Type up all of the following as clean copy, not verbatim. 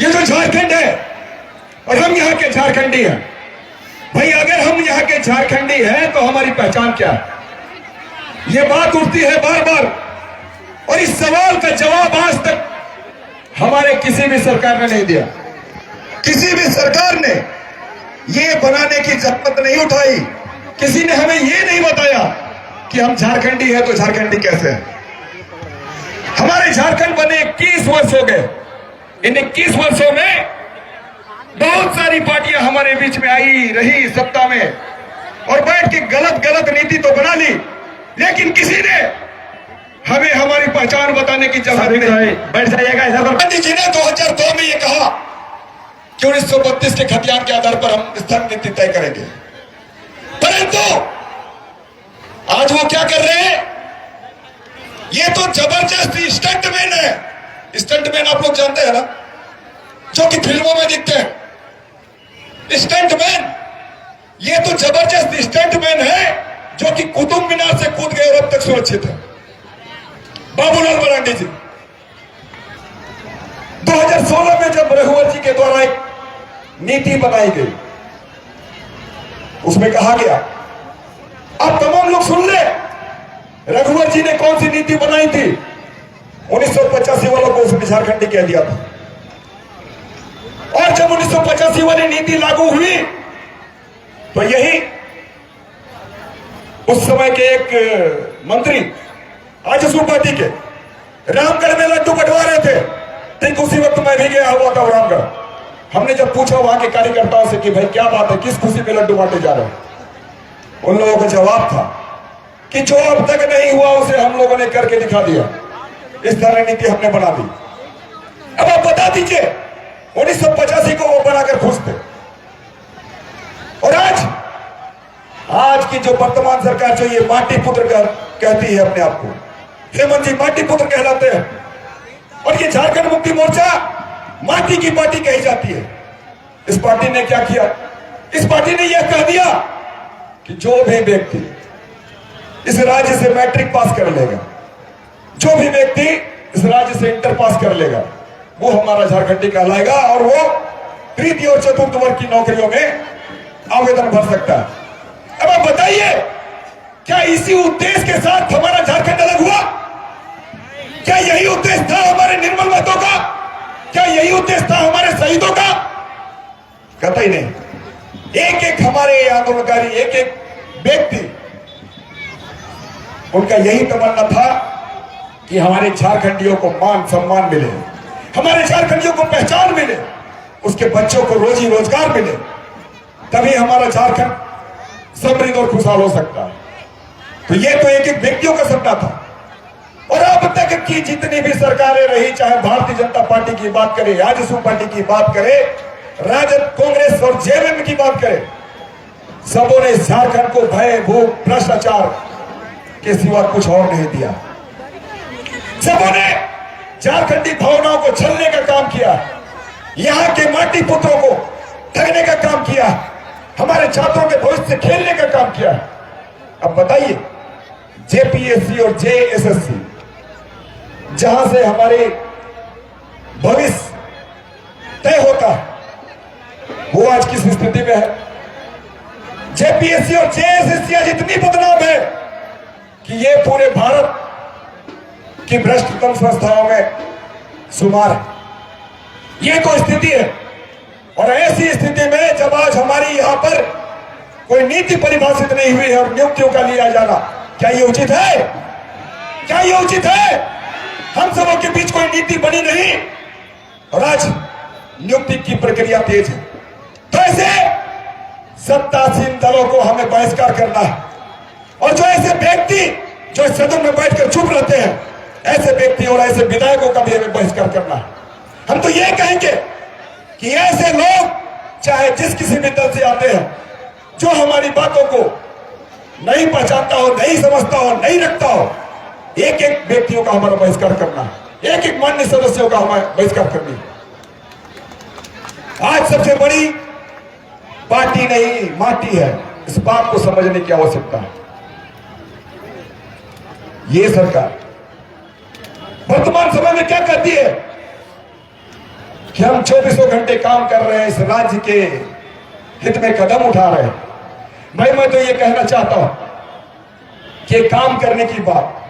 ये तो झारखंड है और हम यहाँ के झारखंडी हैं। भाई अगर हम यहाँ के झारखंडी हैं तो हमारी पहचान क्या है? ये बात उठती है बार बार और इस सवाल का जवाब आज तक हमारे किसी भी सरकार ने नहीं दिया। किसी भी सरकार ने ये बनाने की जहमत नहीं उठाई। किसी ने हमें ये नहीं बताया कि हम झारखंडी हैं तो झारखंडी कैसे हैं। हमारे झारखंड बने 21 वर्ष हो गए। इन 21 वर्षों में बहुत सारी पार्टियां हमारे बीच में आई रही सत्ता में और बैठ के गलत गलत नीति तो बना ली, लेकिन किसी ने हमें हमारी पहचान बताने की जरूरत नहीं। बैठ जाइएगा इधर। गांधी जी ने 2002 में ये कहा कि 1932 के खतियान के आधार पर हम स्थान नीति तय करेंगे, परंतु आज वो क्या कर रहे हैं? ये तो जबरदस्त स्टंटमैन है। स्टंटमैन आप लोग जानते हैं ना, जो कि फिल्मों में दिखते हैं। स्टंटमैन, ये तो जबरदस्त स्टंटमैन है जो कि कुतुब मीनार से कूद गए और अब तक सुरक्षित है। बाबूलाल मरांडी जी 2016 में जब रघुवर जी के द्वारा एक नीति बनाई गई, उसमें कहा गया, आप तमाम लोग सुन ले, रघुवर जी ने कौन सी नीति बनाई थी? 1985 वालों को उसने झारखंडी कह दिया था। और जब 1985 वाली नीति लागू हुई तो यही उस समय के एक मंत्री आजसू पार्टी के रामगढ़ में लड्डू बंटवा रहे थे। ठीक उसी वक्त मैं भी गया हुआ था रामगढ़। हमने जब पूछा वहां के कार्यकर्ताओं से कि भाई क्या बात है, किस खुशी में लड्डू बांटे जा रहे हैं, उन लोगों का जवाब था कि जो अब तक नहीं हुआ उसे हम लोगों ने करके दिखा दिया। इस तरह नीति हमने बना दी। अब आप बता दीजिए 1985 को वो बनाकर खुश थे और आज की जो वर्तमान सरकार जो ये माटी पुत्र कहती है अपने आप को, हेमंत जी माटी पुत्र कहलाते हैं और ये झारखंड मुक्ति मोर्चा माटी की पार्टी कही जाती है। इस पार्टी ने क्या किया? इस पार्टी ने यह कह दिया कि जो भी व्यक्ति इस राज्य से मैट्रिक पास कर लेगा, जो भी व्यक्ति इस राज्य से इंटर पास कर लेगा, वो हमारा झारखंडी कहलाएगा और वो तृतीय और चतुर्थ वर्ग की नौकरियों में आवेदन भर सकता है। अब आप बताइए, क्या इसी उद्देश्य के साथ हमारा झारखंड अलग हुआ? क्या यही उद्देश्य था हमारे निर्मल महतो का? क्या यही उद्देश्य था हमारे शहीदों का? कतई नहीं। एक एक हमारे आंदोलनकारी, एक एक व्यक्ति, उनका यही तमन्ना था कि हमारे झारखंडियों को मान सम्मान मिले, हमारे झारखंडियों को पहचान मिले, उसके बच्चों को रोजी रोजगार मिले, तभी हमारा झारखंड समृद्ध और खुशहाल हो सकता है। तो ये तो एक एक व्यक्तियों का सपना था। और अब तक की जितनी भी सरकारें रही, चाहे भारतीय जनता पार्टी की बात करें, आजसू पार्टी की बात करें, राजद, कांग्रेस और जेएमएम की बात करें, सबों ने झारखंड को भय, भूख, भ्रष्टाचार के सिवा कुछ और नहीं दिया। सबों ने झारखंडी भावनाओं को छलने का काम किया, यहाँ के माटी पुत्रों को ठगने का काम किया, हमारे छात्रों के भविष्य से खेलने का काम किया। अब बताइए, जेपीएससी और जेएसएससी जहां से हमारे भविष्य तय होता है, वो आज किस स्थिति में है? जेपीएससी और जेएसएससी आज इतनी बदनाम है कि ये पूरे भारत की भ्रष्टतम संस्थाओं में शुमार है। ये तो स्थिति है। और ऐसी स्थिति में जब आज हमारी यहां पर कोई नीति परिभाषित नहीं हुई है और नियुक्तियों का लिया जाना, क्या ये उचित है? क्या ये उचित है? हम सबों के बीच कोई नीति बनी नहीं और आज नियुक्ति की प्रक्रिया तेज है। तो ऐसे सत्तासीन दलों को हमें बहिष्कार करना है और जो ऐसे व्यक्ति जो सदन में बैठकर चुप रहते हैं, ऐसे व्यक्ति और ऐसे विधायकों का भी हमें बहिष्कार करना है। हम तो ये कहेंगे कि ऐसे लोग चाहे जिस किसी भी दल से आते हैं, जो हमारी बातों को नहीं पहचानता हो, नहीं समझता हो, नहीं रखता हो, एक एक व्यक्तियों का हमारा बहिष्कार करना है, एक एक मान्य सदस्यों का हमारा बहिष्कार करनी है। आज सबसे बड़ी पार्टी नहीं माटी है, इस बात को समझने की आवश्यकता है। ये सरकार वर्तमान समय में क्या करती है? कि हम 24 घंटे काम कर रहे हैं, इस राज्य के हित में कदम उठा रहे हैं। भाई मैं तो ये कहना चाहता हूं कि काम करने की बात,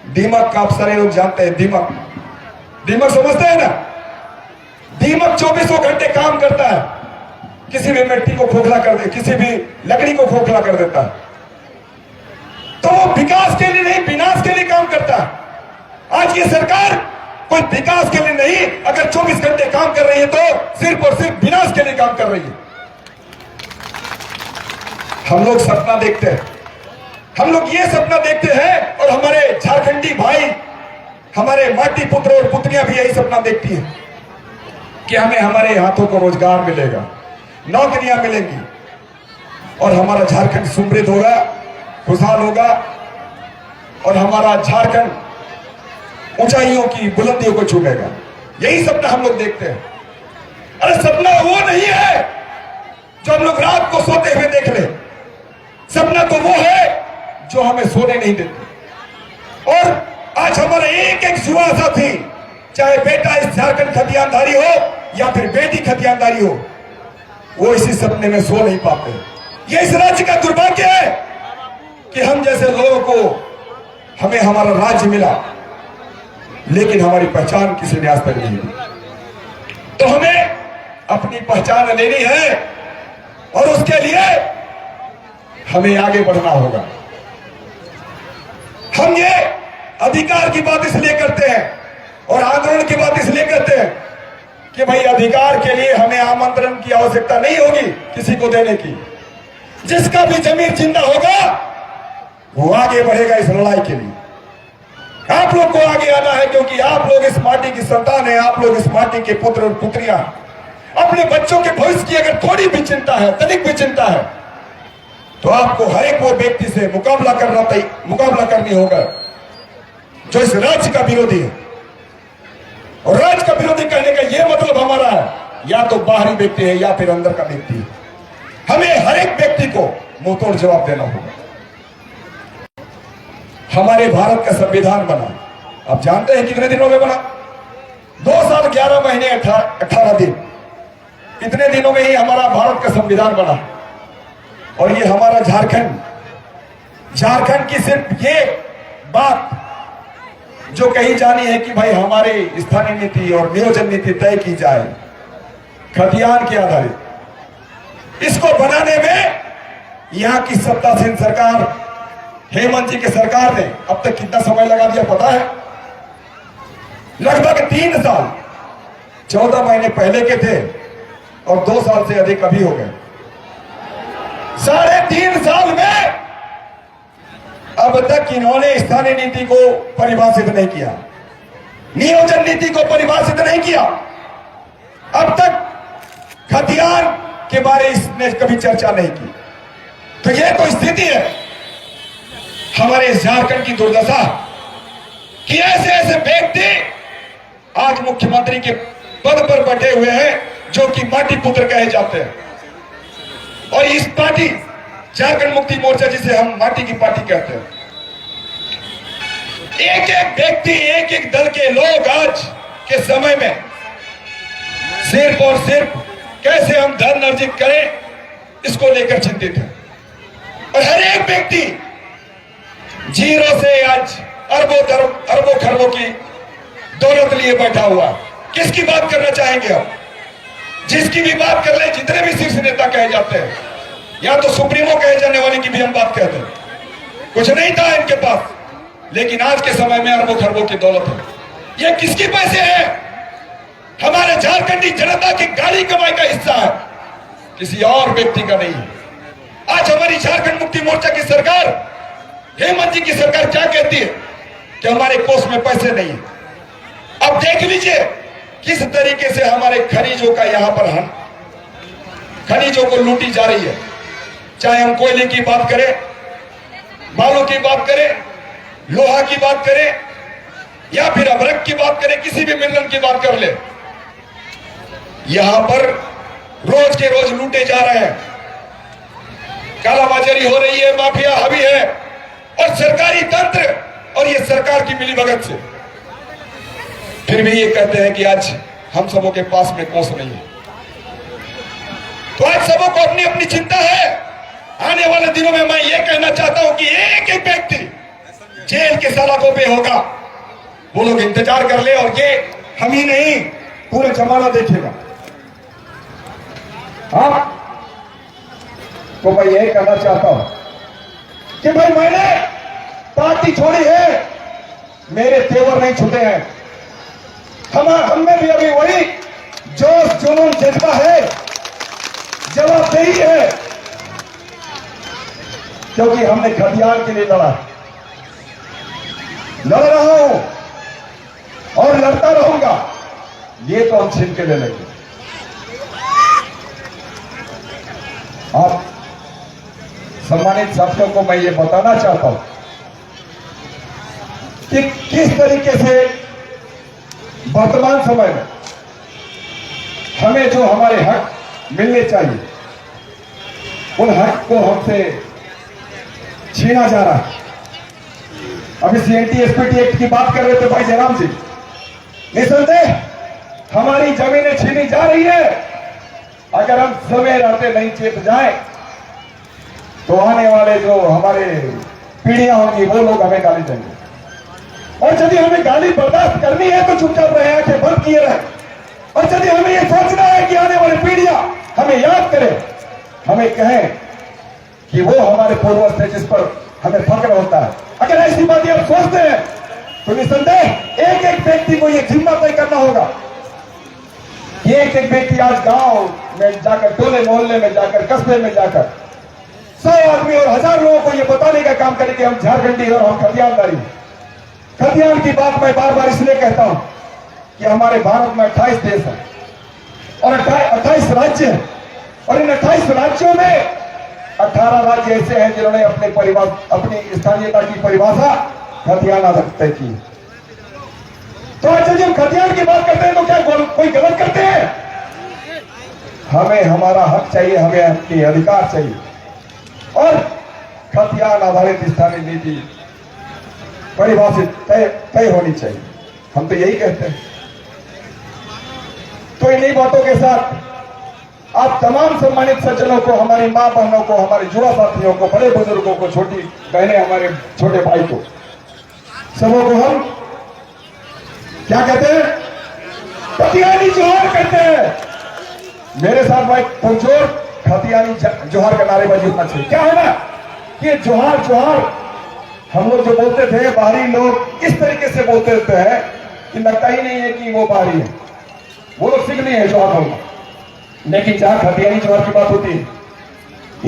दीमक का आप सारे लोग जानते हैं, दीमक समझते हैं ना। दीमक 24 घंटे काम करता है, किसी भी मिट्टी को खोखला कर दे, किसी भी लकड़ी को खोखला कर देता है। तो वो विकास के लिए नहीं, विनाश के लिए काम करता है। आज ये सरकार कोई विकास के लिए नहीं, अगर 24 घंटे काम कर रही है तो सिर्फ और सिर्फ विनाश के लिए काम कर रही है। हम लोग सपना देखते हैं, हम लोग ये सपना देखते हैं, और हमारे झारखंडी भाई, हमारे माटी पुत्र और पुत्रियां भी यही सपना देखती हैं कि हमें हमारे हाथों को रोजगार मिलेगा, नौकरियां मिलेंगी, और हमारा झारखंड समृद्ध होगा, खुशहाल होगा, और हमारा झारखंड ऊंचाइयों की बुलंदियों को छूटेगा। यही सपना हम लोग देखते हैं। अरे सपना वो नहीं है जो हम लोग रात को सोते हुए देख ले, सपना तो वो है जो हमें सोने नहीं देते। और आज हमारा एक एक युवा साथी, चाहे बेटा इस झारखंड खतियानदारी हो या फिर बेटी खतियानदारी हो, वो इसी सपने में सो नहीं पाते। ये इस राज्य का दुर्भाग्य है कि हम जैसे लोगों को, हमें हमारा राज्य मिला लेकिन हमारी पहचान किसी ने आज तक नहीं दी। तो हमें अपनी पहचान लेनी है, और उसके लिए हमें आगे बढ़ना होगा। हम ये अधिकार की बात इसलिए करते हैं और आंदोलन की बात इसलिए करते हैं कि भाई अधिकार के लिए हमें आमंत्रण की आवश्यकता नहीं होगी किसी को देने की। जिसका भी जमीर जिंदा होगा वो आगे बढ़ेगा इस लड़ाई के लिए। आप लोग को आगे आना है, क्योंकि आप लोग इस माटी की संतान है, आप लोग इस माटी के पुत्र और पुत्रियां। अपने बच्चों के भविष्य की अगर थोड़ी भी चिंता है, तनिक भी चिंता है, तो आपको हर एक वो व्यक्ति से मुकाबला करनी होगा जो इस राज्य का विरोधी है। और राज्य का विरोधी कहने का यह मतलब हमारा है, या तो बाहरी व्यक्ति है या फिर अंदर का व्यक्ति है। हमें हर एक व्यक्ति को मुंहतोड़ जवाब देना होगा। हमारे भारत का संविधान बना, आप जानते हैं कितने दिनों में बना? 2 साल 11 महीने 18 दिन। इतने दिनों में ही हमारा भारत का संविधान बना। और ये हमारा झारखंड की सिर्फ ये बात जो कही जानी है कि भाई हमारे स्थानीय नीति और नियोजन नीति तय की जाए खतियान के आधारित। इसको बनाने में यहां की सत्तासीन सरकार, हेमंत जी की सरकार ने अब तक कितना समय लगा दिया पता है? लगभग 3 साल, 14 महीने पहले के थे और 2 साल से अधिक अभी हो गए। 3.5 साल में अब तक इन्होंने स्थानीय नीति को परिभाषित नहीं किया, नियोजन नीति को परिभाषित नहीं किया। अब तक खतियान के बारे इसने कभी चर्चा नहीं की। तो यह तो स्थिति है हमारे झारखंड की दुर्दशा कि ऐसे ऐसे व्यक्ति आज मुख्यमंत्री के पद पर बैठे हुए हैं जो कि माटी पुत्र कहे जाते हैं। और इस पार्टी झारखंड मुक्ति मोर्चा, जिसे हम माटी की पार्टी कहते हैं, एक एक व्यक्ति, एक एक दल के लोग आज के समय में सिर्फ और सिर्फ कैसे हम धन अर्जित करें इसको लेकर चिंतित है। और हर एक व्यक्ति जीरो से आज अरबों खरबों की दौलत लिए बैठा हुआ। किसकी बात करना चाहेंगे आप? जिसकी भी बात कर ले, जितने भी शीर्ष नेता कहे जाते हैं, या तो सुप्रीमो कहे जाने वाले की भी हम बात कहते हैं, कुछ नहीं था इनके पास, लेकिन आज के समय में अरबों खरबों की दौलत है। ये किसके पैसे हैं? हमारे झारखंडी जनता की गाड़ी कमाई का हिस्सा है, किसी और व्यक्ति का नहीं है। आज हमारी झारखंड मुक्ति मोर्चा की सरकार, हेमंत जी की सरकार क्या कहती है कि हमारे कोष में पैसे नहीं है। अब देख लीजिए किस तरीके से हमारे खनिजों का यहां पर खनिजों को लूटी जा रही है। चाहे हम कोयले की बात करें, बालू की बात करें, लोहा की बात करें, या फिर अभ्रक की बात करें, किसी भी मिनरल की बात कर ले, यहां पर रोज के रोज लूटे जा रहे हैं। कालाबाजारी हो रही है, माफिया हावी है, और सरकारी तंत्र और ये सरकार की मिलीभगत से फिर भी ये कहते हैं कि आज हम सबों के पास में कोस नहीं है। तो आज सबों को अपनी अपनी चिंता है। आने वाले दिनों में मैं ये कहना चाहता हूं कि एक एक व्यक्ति जेल के सलाखों पे होगा। वो लोग इंतजार कर ले, और ये हम ही नहीं, पूरा जमाना देखेगा। आप तो मैं यही कहना चाहता हूं कि भाई मैंने पार्टी छोड़ी है, मेरे तेवर नहीं छूटे हैं। हम में भी अभी वही जोश जुनून जज्बा है, जवाबदेही है, क्योंकि हमने खतियान के लिए लड़ रहा हूं और लड़ता रहूंगा। ये तो हम छीन के ले लेंगे। आप सम्मानित साथियों को मैं ये बताना चाहता हूं कि किस तरीके से वर्तमान समय में हमें जो हमारे हक मिलने चाहिए, उन हक को हमसे छीना जा रहा है। अभी CNT-SPT एक्ट की बात कर रहे थे भाई जयराम जी। निसंदेह हमारी जमीनें छीनी जा रही है। अगर हम समय रहते नहीं चेत जाए तो आने वाले जो हमारे पीढ़ियां होंगी वो लोग हमें गाली देंगे। और यदि हमें गाली बर्दाश्त करनी है तो चुपचाप रहे, आंखें बंद किए रहे। और यदि हमें यह सोचना है कि आने वाली पीढ़ियां हमें याद करें, हमें कहें कि वो हमारे पूर्वज थे जिस पर हमें फख्र होता है, अगर ऐसी बातें आप सोचते हैं तो निसंदेह एक एक व्यक्ति को यह जिम्मा तय करना होगा। एक एक व्यक्ति आज गांव में जाकर, टोले मोहल्ले में जाकर, कस्बे में जाकर 100 आदमी और 1000 लोगों को यह बताने का काम करे कि हम झारखंडी और हम खतियानदारी। खतियान की बात मैं बार बार इसलिए कहता हूं कि हमारे भारत में 28 देश है और 28 राज्य हैं, और इन 28 राज्यों में 18 राज्य ऐसे हैं जिन्होंने अपनी स्थानीयता की परिभाषा खतियाना तय की। तो आज जब हम खतियान की बात करते हैं तो क्या कोई गलत करते हैं? हमें हमारा हक चाहिए, हमें अपने अधिकार चाहिए, और खतियान आधारित स्थानीय नीति परिभाषित तय होनी चाहिए। हम तो यही कहते हैं। तो इन्हीं बातों के साथ आप तमाम सम्मानित सज्जनों को, हमारी मां बहनों को, हमारे युवा साथियों को, बड़े बुजुर्गों को, छोटी बहनें, हमारे छोटे भाई को, सबों को हम क्या कहते हैं? खतियानी जोहार कहते हैं। मेरे साथ भाई पुरजोर खतियानी जोहार का नारेबाजी होना चाहिए। क्या है ना कि जोहार जोहार हम लोग जो बोलते थे, बाहरी लोग इस तरीके से बोलते रहते हैं कि लगता ही नहीं है कि वो बाहरी है, वो लोग सीख नहीं है जोहार बोलना। लेकिन जहां खतियानी जोहार की बात होती है,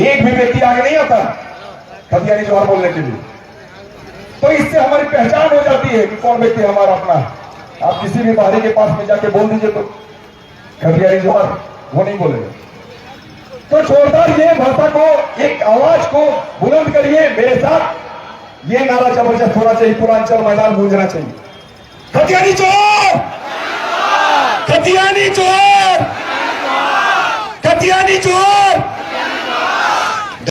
एक भी व्यक्ति आगे नहीं आता खतियानी जोहार बोलने के लिए। तो इससे हमारी पहचान हो जाती है कि कौन व्यक्ति हमारा अपना है। आप किसी भी बाहरी के पास में जाके बोल दीजिए तो खतियानी जोहार वो नहीं बोलेगा। तो जोरदार ये भाषा को, एक आवाज को बुलंद करिए मेरे साथ। ये नारा जबरदस्त होना चाहिए, पूर्वांचल मैदान गूंजना चाहिए। खतियानी जोहार, खतियानी जोहार, खतियानी जोहार।